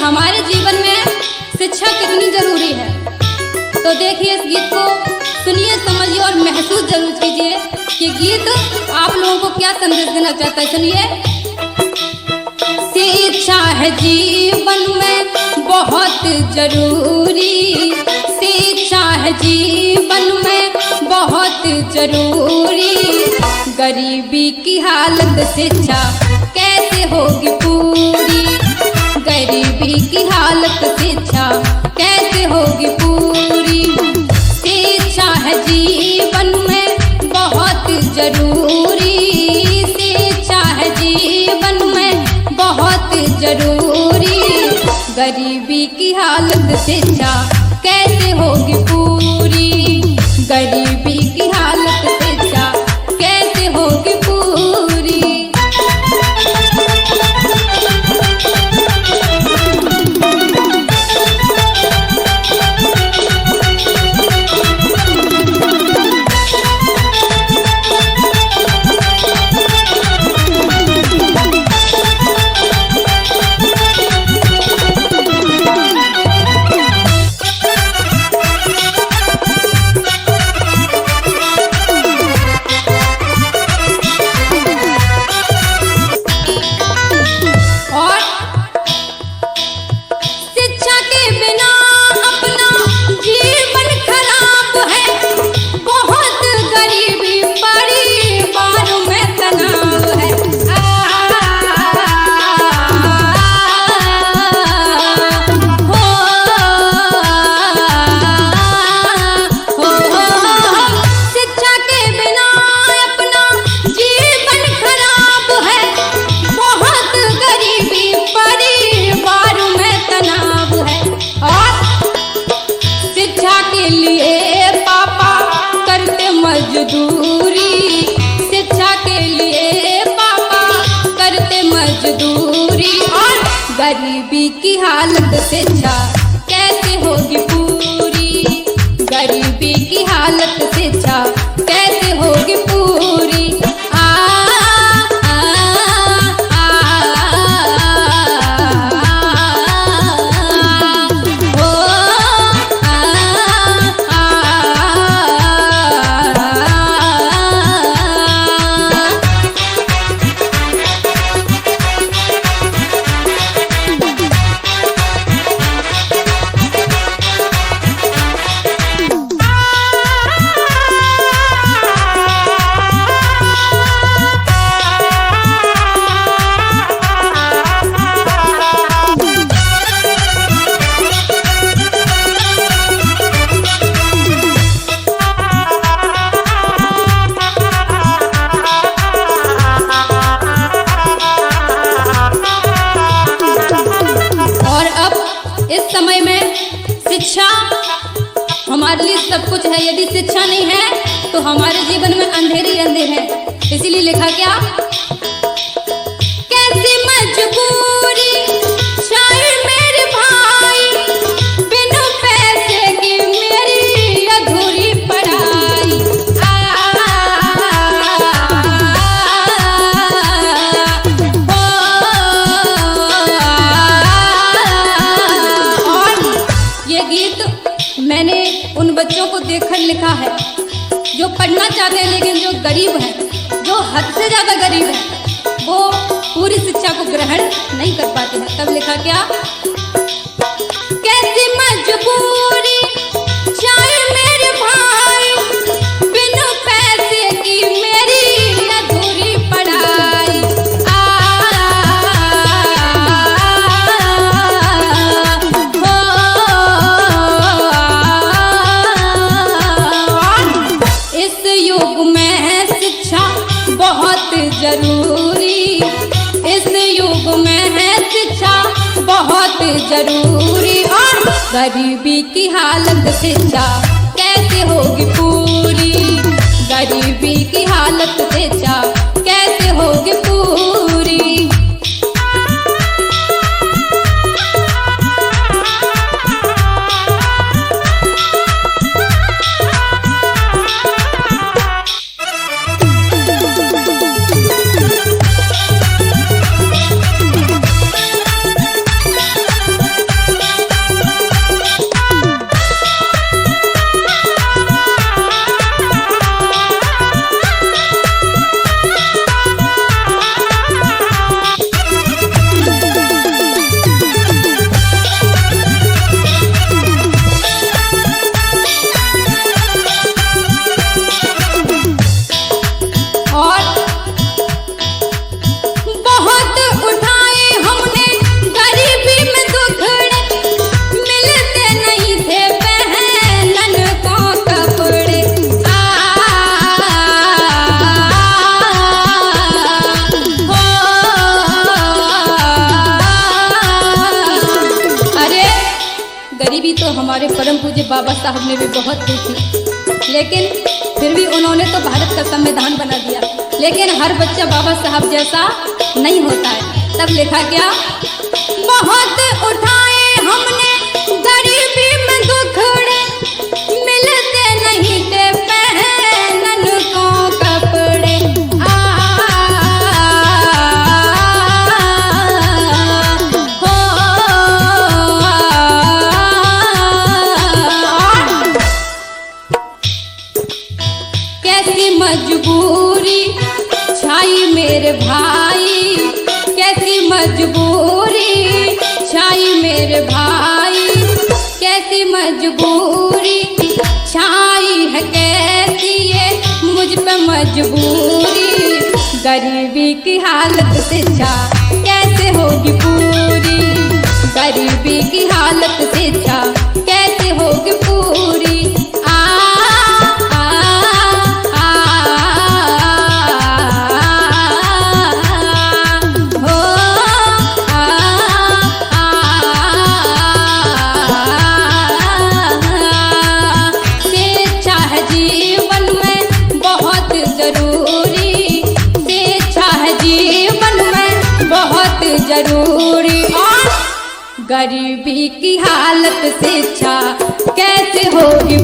हमारे जीवन में शिक्षा कितनी जरूरी है। तो देखिए इस गीत को सुनिए, समझिए और महसूस जरूर कीजिए कि गीत आप लोगों को क्या संदेश देना चाहता है। सुनिए। शिक्षा है जीवन में बहुत जरूरी, शिक्षा है जीवन में बहुत जरूरी। गरीबी की हालत शिक्षा कैसे होगी पूरी, गरीबी की हालत शिक्षा कैसे होगी पूरी। शिक्षा है जीवन में बहुत जरूरी, शिक्षा है जीवन में बहुत जरूरी। गरीबी की हालत शिक्षा कैसे होगी पूरी, गरीबी की हालत शिक्षा कैसे होगी पूरी। गरीबी की हालत शिक्षा कैसे होगी पूरी, गरीबी की हालत शिक्षा कैसे होगी पूरी। समय में शिक्षा हमारे लिए सब कुछ है। यदि शिक्षा नहीं है तो हमारे जीवन में अंधेरे ही अंधेरे हैं। इसीलिए लिखा क्या, कैसी मजबूरी शायर मेरे भाई, बिना पैसे की मेरी अधूरी पढ़ाई। मैंने उन बच्चों को देखकर लिखा है जो पढ़ना चाहते हैं लेकिन जो गरीब हैं, जो हद से ज़्यादा गरीब हैं, वो पूरी शिक्षा को ग्रहण नहीं कर पाते हैं। तब लिखा क्या, कैसी मजबूरी शायर मेरे भाई, बिना पैसे की मेरी अधूरी पढ़ाई। जरूरी, इस युग में है शिक्षा बहुत जरूरी। और गरीबी की हालत शिक्षा कैसे होगी पूरी, गरीबी की हालत शिक्षा कैसे होगी पूरी। हमारे परम पूज्य बाबा साहब ने भी बहुत की थी, लेकिन फिर भी उन्होंने तो भारत का संविधान बना दिया। लेकिन हर बच्चा बाबा साहब जैसा नहीं होता है। तब लिखा क्या, बहुत उठाए हमने गरीबी में दुखड़े, मिलते नहीं थे पहनन को कपड़े। कैसी मजबूरी छाई मेरे भाई, कैसी मजबूरी छाई मेरे भाई, कैसी मजबूरी छाई है, कैसी ये मुझ पे मजबूरी। गरीबी की हालत से छा कैसे होगी पूरी, गरीबी की हालत से छा कैसे होगी पूरी। जरूरी और गरीबी की हालत से छा कैसे होगी